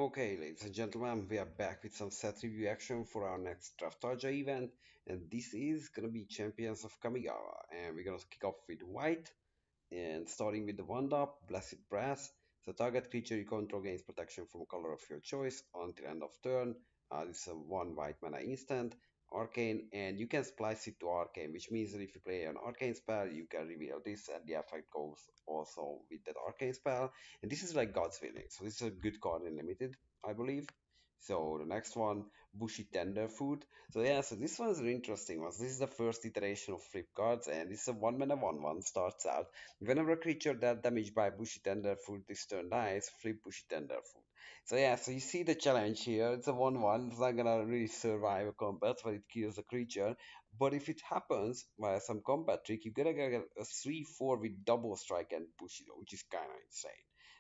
Okay, ladies and gentlemen, we are back with some set review action for our next Draftaja event, and this is gonna be Champions of Kamigawa, and we're gonna kick off with white, and starting with the Wanda, Blessed Brass. The target creature you control gains protection from a color of your choice until end of turn. This is a one white mana instant, arcane, and you can splice it to arcane, which means that if you play an arcane spell, you can reveal this, and the effect goes also with that arcane spell. And this is like God's Willing, so this is a good card in limited, I believe. So the next one, Bushy Tender Food. So yeah, so this one's an interesting one. So this is the first iteration of flip cards, and this is a 1 mana 1/1 starts out. Whenever a creature that damaged by Bushy Tender Food this turn dies, flip Bushy Tender Food. So yeah, so you see the challenge here. It's a 1/1. It's not gonna really survive a combat when it kills the creature. But if it happens via some combat trick, you're gonna get a 3/4 with double strike and Bushido, which is kinda insane.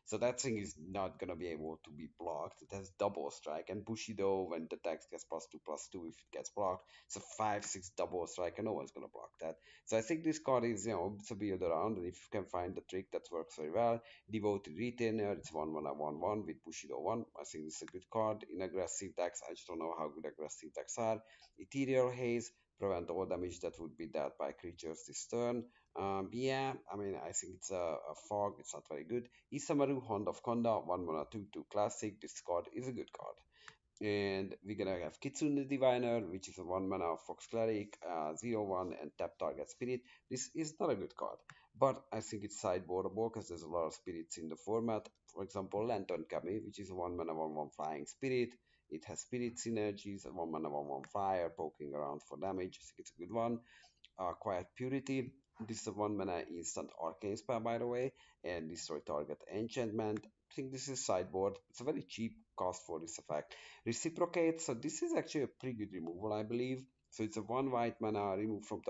So that thing is not gonna be able to be blocked. It has double strike and Bushido when the text gets +2/+2 if it gets blocked. It's a 5/6 double strike and no one's gonna block that. So I think this card is, it's a build around, and if you can find the trick that works very well. Devoted Retainer, it's 1/1 1/1 with Bushido 1. I think this is a good card in aggressive decks. I just don't know how good aggressive decks are. Ethereal Haze, prevent all damage that would be dealt by creatures this turn. Yeah, I mean, I think it's a fog, it's not very good. Isamaru, Hound of Konda, 1/1 2/2 classic. This card is a good card. And we're gonna have Kitsune Diviner, which is a 1 mana Fox Cleric, 0/1, and tap target spirit. This is not a good card, but I think it's sideboardable because there's a lot of spirits in the format. For example, Lantern Kami, which is a 1 mana 1/1 flying spirit. It has spirit synergies, a 1 mana 1/1 flyer, poking around for damage. I think it's a good one. Quiet Purity. This is a 1 mana instant arcane spell, by the way, and destroy target enchantment. I think this is sideboard. It's a very cheap cost for this effect. Reciprocate. So this is actually a pretty good removal, I believe. So it's a 1 white mana, remove from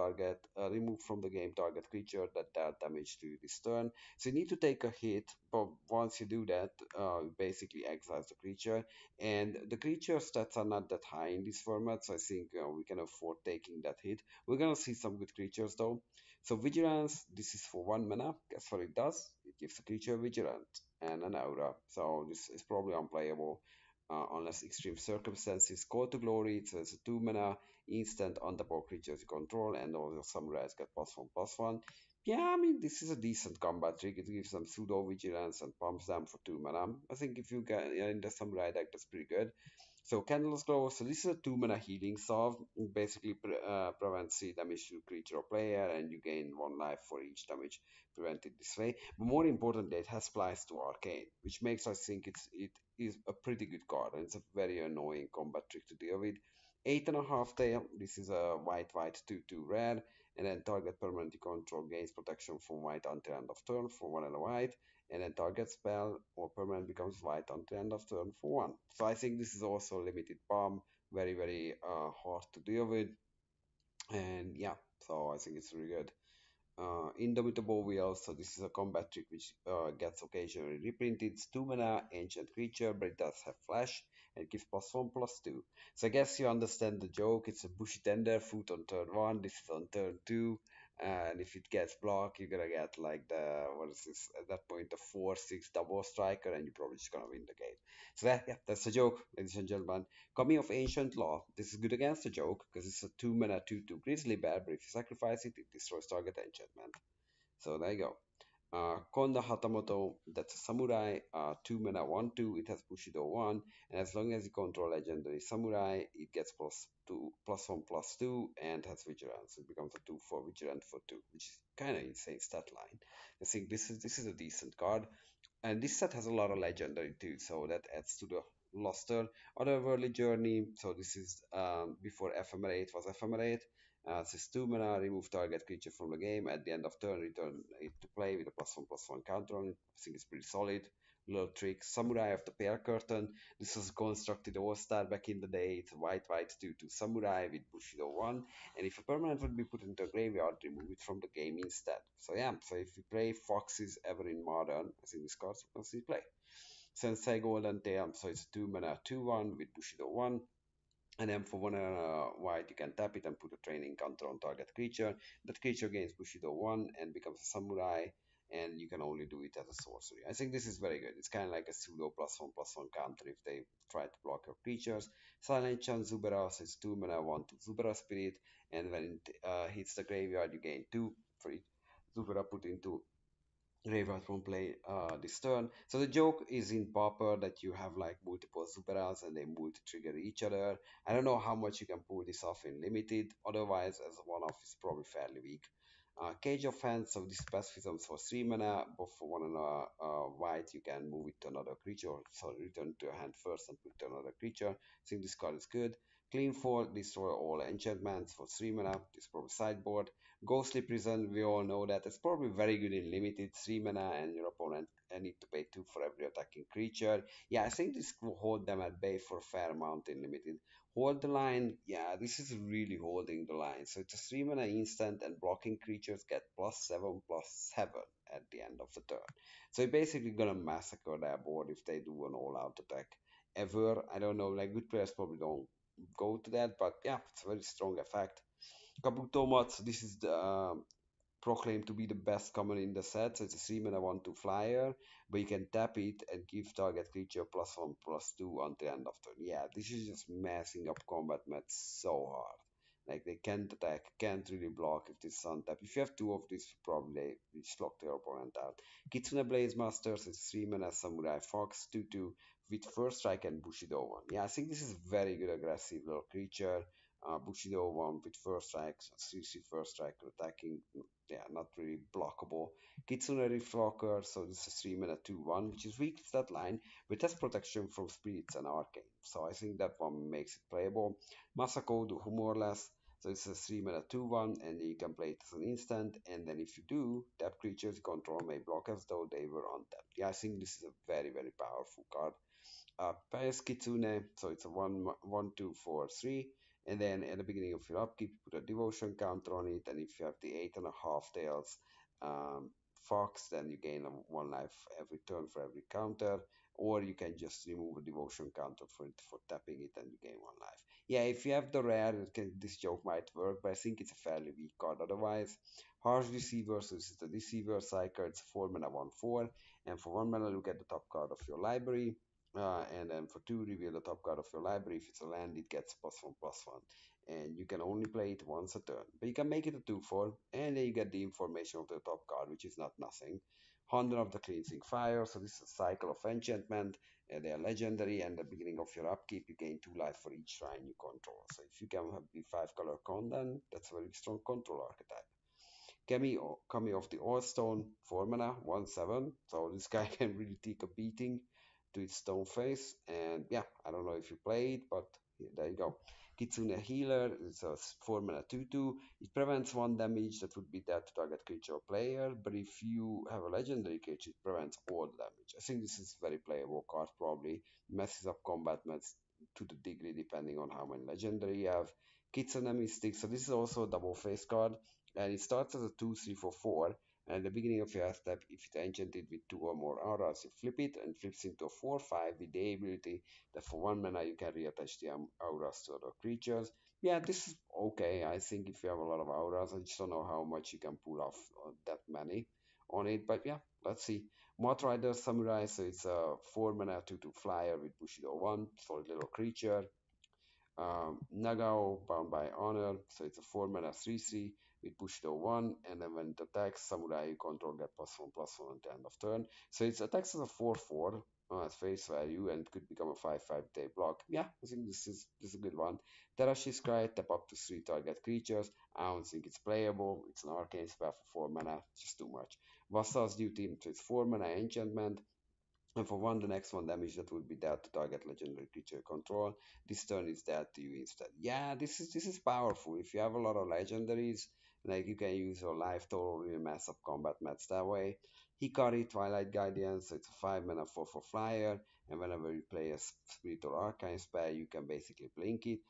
the game target creature that dealt damage to you this turn. So you need to take a hit, but once you do that, you basically exiles the creature. And the creature stats are not that high in this format, so I think we can afford taking that hit. We're gonna see some good creatures though. So Vigilance, this is for 1 mana. Guess what it does? It gives the creature Vigilant and an aura. So this is probably unplayable unless extreme circumstances. Call to Glory, so it's a 2 mana instant on the creatures you control, and all your samurais get +1/+1. Yeah, I mean, this is a decent combat trick. It gives them pseudo vigilance and pumps them for 2 mana. I think if you get in the samurai deck, that's pretty good. So Candle's Glow, so this is a 2 mana healing salve. It basically prevents 3 damage to creature or player, and you gain 1 life for each damage prevented this way. But more importantly, it has Splice to Arcane, which makes us think it is a pretty good card, and it's a very annoying combat trick to deal with. 8.5 tail, this is a white 2/2 rare, and then target permanent you control gains protection from white until end of turn for 1 and a white, and then target spell or permanent becomes white until end of turn for 1. So I think this is also limited bomb, very hard to deal with, and yeah, so I think it's really good. Indomitable Wheel, so this is a combat trick which gets occasionally reprinted. It's 2 mana ancient creature, but it does have flash and it gives +1/+2. So I guess you understand the joke. It's a Bushy Tender Foot on turn 1, this is on turn 2, and if it gets blocked, you're gonna get like what is this, at that point, the 4/6 double striker, and you're probably just gonna win the game. So yeah, that's the joke, ladies and gentlemen. Coming of Ancient Law, this is good against the joke because it's a 2 mana 2/2 Grizzly Bear, but if you sacrifice it, it destroys target enchantment. So there you go. Konda Hatamoto, that's a samurai, 2 mana 1/2, it has Bushido 1, and as long as you control legendary samurai, it gets +1/+2, and has vigilance. It becomes a 2/4 vigilant for 2, which is kind of insane stat line. I think this is a decent card, and this set has a lot of legendary too, so that adds to the luster. Otherworldly Journey, so this is before Ephemerate was Ephemerate. It says 2 mana, remove target creature from the game. At the end of turn, return it to play with a +1/+1 counter on it. I think it's pretty solid. Little trick. Samurai of the Pear Curtain. This was constructed All-Star back in the day. It's a white 2/2 Samurai with Bushido 1. And if a permanent would be put into a graveyard, remove it from the game instead. So yeah, so if you play Foxes ever in Modern, I think this card's you can see play. Sensei Golden Tail, so it's 2 mana 2/1 with Bushido 1. And then for 1 white, you can tap it and put a training counter on target creature. That creature gains Bushido 1 and becomes a samurai. and you can only do it as a sorcery. I think this is very good. It's kind of like a pseudo +1/+1 counter if they try to block your creatures. Silent Chant Zubera, so it's 2 mana, 1/2 Zubera Spirit, and when it hits the graveyard, you gain 2 for each Zubera put into graveyard from play this turn. So the joke is in Pauper that you have like multiple Zuberas and they multi-trigger each other. I don't know how much you can pull this off in limited. Otherwise, as a one-off, it's probably fairly weak. Cage of Hands, so this pacifism for 3 mana, both for 1 and white, you can move it to another creature, so return to your hand first and put it to another creature. I think this card is good. Clean Fall, destroy all enchantments for 3 mana, this is probably sideboard. Ghostly Prison, we all know that it's probably very good in limited 3 mana, and your opponent need to pay 2 for every attacking creature. Yeah, I think this will hold them at bay for a fair amount in limited. Hold the line, yeah, this is really holding the line. So it's a 3 mana instant, and blocking creatures get +7/+7 at the end of the turn. So you're basically gonna massacre their board if they do an all out attack. Ever, I don't know, like good players probably don't go to that, but yeah, it's a very strong effect. Kabuto Mods, this is the proclaimed to be the best common in the set. So it's a 3 mana 1/2 flyer, but you can tap it and give target creature +1/+2 until end of turn. Yeah, this is just messing up combat mats so hard. Like they can't attack, can't really block if this is untap. If you have two of these, probably just lock your opponent out. Kitsune Blaze Masters is 3 mana Samurai Fox 2/2 with first strike and Bushido one. Yeah, I think this is very good aggressive little creature. Bushido one with first strike, CC first strike attacking, yeah, not really blockable. Kitsune Reflocker, so this is 3 mana 2/1, which is weak stat line, but has protection from spirits and arcane. So I think that one makes it playable. Masako, the Humorless, so it's a 3 mana 2/1, and you can play it as an instant. And then if you do, that creatures you control may block as though they were untapped. Yeah, I think this is a very, very powerful card. Paris Kitsune, so it's a 1/2/4/3, and then at the beginning of your upkeep, you put a devotion counter on it, and if you have the 8.5 tails um, fox, then you gain 1 life every turn for every counter, or you can just remove a devotion counter for it for tapping it, and you gain 1 life. Yeah, if you have the rare, this joke might work, but I think it's a fairly weak card otherwise. Harsh Deceiver, so this is the Deceiver cycle, it's 4 mana 1/4, and for 1 mana, look at the top card of your library. And then for 2, reveal the top card of your library. If it's a land, it gets +1/+1. And you can only play it once a turn. But you can make it a 2/4, and then you get the information of the top card, which is not nothing. Hunter of the Cleansing Fire, so this is a cycle of enchantment. They are legendary, and at the beginning of your upkeep, you gain 2 life for each shrine you control. So if you can have the 5-color Condan, that's a very strong control archetype. Kami of the Allstone, 4 mana, 1/7. So this guy can really take a beating to its stone face. And yeah, I don't know if you play it, but yeah, there you go. Kitsune Healer is a 4 mana 2/2. It prevents 1 damage that would be dead to target creature or player, but if you have a legendary creature, it prevents all the damage. I think this is very playable card, probably messes up combat mats to the degree depending on how many legendary you have. Kitsune Mystic, so this is also a double face card, and it starts as a 2/3/4/4. And at the beginning of your step, if it's enchanted with 2 or more auras, you flip it and flips into a 4/5 with the ability that for 1 mana you can reattach the auras to other creatures. Yeah, this is okay. I think if you have a lot of auras, I just don't know how much you can pull off that many on it. But yeah, let's see. Moth Rider Samurai, so it's a 4 mana 2/2 flyer with Bushido 1, solid little creature. Nagao, Bound by Honor, so it's a 4 mana 3/3 with Bushido 1, and then when it attacks, Samurai you control get +1/+1 at the end of turn. So it attacks as a 4/4 at face value and could become a 5/5 day block. Yeah, I think this is a good one. Terashi's Cry, tap up to 3 target creatures. I don't think it's playable. It's an arcane spell for 4 mana, just too much. Vassal's Duty, so it's 4 mana enchantment. And for 1, the next 1 damage that would be dead to target legendary creature control. This turn is dead to you instead. Yeah, this is powerful. If you have a lot of legendaries, like you can use your life total really mess up combat mats that way. Hikari, Twilight Guardian, so it's a 5 mana 4/4 flyer, and whenever you play a spirit or arcane spell, you can basically blink it.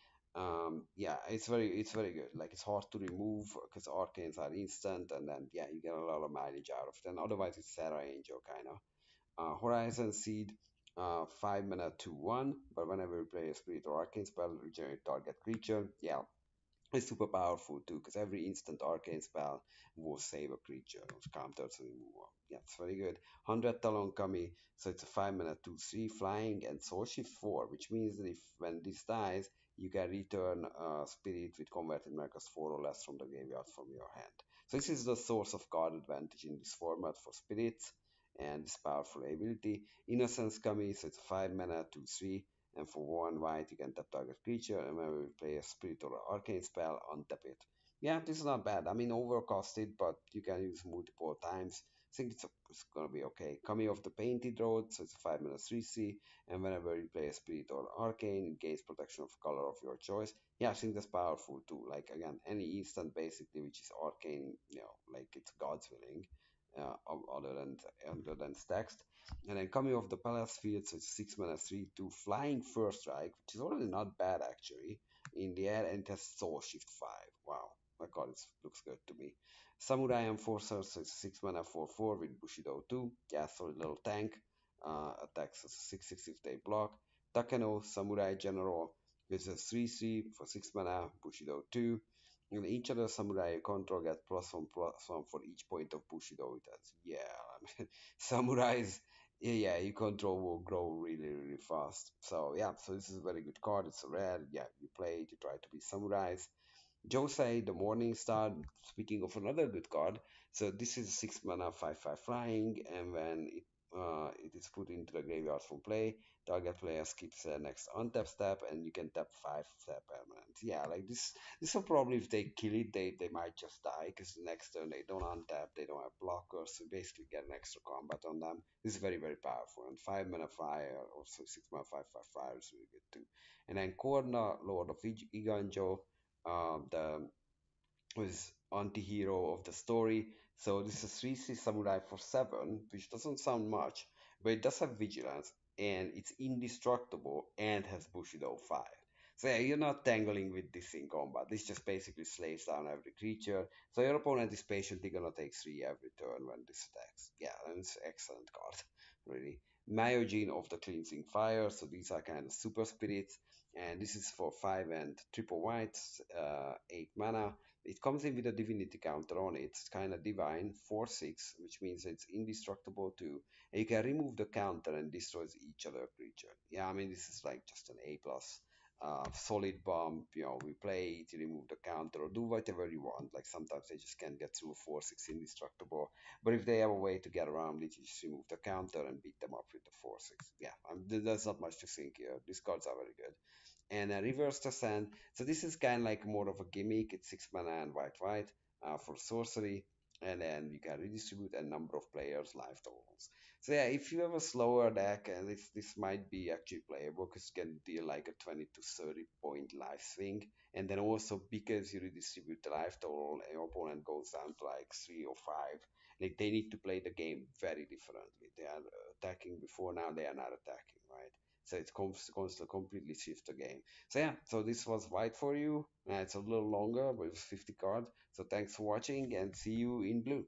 Yeah, it's very good. Like it's hard to remove because arcanes are instant, and then yeah, you get a lot of mileage out of it. And otherwise, it's Sarah Angel kind of. Horizon Seed, 5 mana 2/1, but whenever you play a spirit or arcane spell, regenerate target creature. Yeah, It's super powerful too, because every instant arcane spell will save a creature or counters removal. Yeah, it's very good. 100 Talon Kami, so it's a 5 mana 2/3 flying and Soul Shift 4, which means that if when this dies, you can return a spirit with converted markers 4 or less from the graveyard from your hand. So this is the source of card advantage in this format for spirits and this powerful ability. Innocence Kami, so it's a 5 mana 2/3 and for 1 white you can tap target creature, and when we play a spirit or arcane spell, untap it. Yeah, this is not bad. I mean, overcosted, but you can use multiple times. I think it's gonna be okay. Coming off the Painted Road, so it's a 5 mana 3/3, and whenever you play a spirit or arcane, it gains protection of color of your choice. Yeah, I think that's powerful too. Like again, any instant basically which is arcane, like it's God's willing, other than text. And then coming off the Palace field, so it's 6 mana 3/2 flying first strike, which is already not bad actually. In the air, and it has Soul Shift 5. Wow, my god, it looks good to me. Samurai Enforcer, so it's 6 mana 4/4 with Bushido 2. Yeah, solid little tank. Attacks a 6/6 if they block. Takeno Samurai General, which is 3/3 for 6 mana, Bushido 2. And each other samurai you control get +1/+1 for each point of Bushido it has. Yeah, I mean, samurais, yeah, you control will grow really, really fast. So yeah, so this is a very good card. It's a rare. Yeah, you play it, you try to be samurais. Josei, the Morning Star, speaking of another good card, so this is 6 mana 5/5 flying, and when it is put into the graveyard from play, target player skips the next untap step, and you can tap 5 step permanent. Yeah, like this will probably, if they kill it, they might just die, because the next turn they don't untap, they don't have blockers, so basically get an extra combat on them. This is very, very powerful, and 5 mana fire, also 6 mana 5/5 fire is really good too. And then Korna, Lord of Iganjo, the was anti-hero of the story. So this is 3/3 samurai for 7, which doesn't sound much, but it does have vigilance and it's indestructible and has Bushido 5. So yeah, you're not tangling with this in combat. This just basically slays down every creature. So your opponent is patiently gonna take 3 every turn when this attacks. Yeah, and it's an excellent card, really. Myogene of the Cleansing Fire. So these are kind of super spirits, and this is for 5 and triple whites, 8 mana. It comes in with a divinity counter on it. It's kind of divine, 4/6, which means it's indestructible too. And you can remove the counter and destroys each other creature. Yeah, I mean, this is like just an A plus. Solid bump, we play it, you remove the counter, or do whatever you want. Like sometimes they just can't get through 4/6 indestructible. But if they have a way to get around it, you just remove the counter and beat them up with the 4/6. Yeah, there's not much to think here. These cards are very good. And a reverse descent. So this is kind of like more of a gimmick. It's 6 mana and white for sorcery, and then you can redistribute a number of players' life totals. So yeah, if you have a slower deck, and this might be actually playable because you can deal like a 20 to 30 point life swing, and then also because you redistribute the life total, and your opponent goes down to like 3 or 5. Like they need to play the game very differently. They are attacking before, now they are not attacking, right? So it's going to completely shift the game. So yeah, so this was white for you. It's a little longer, but it's 50 cards. So thanks for watching and see you in blue.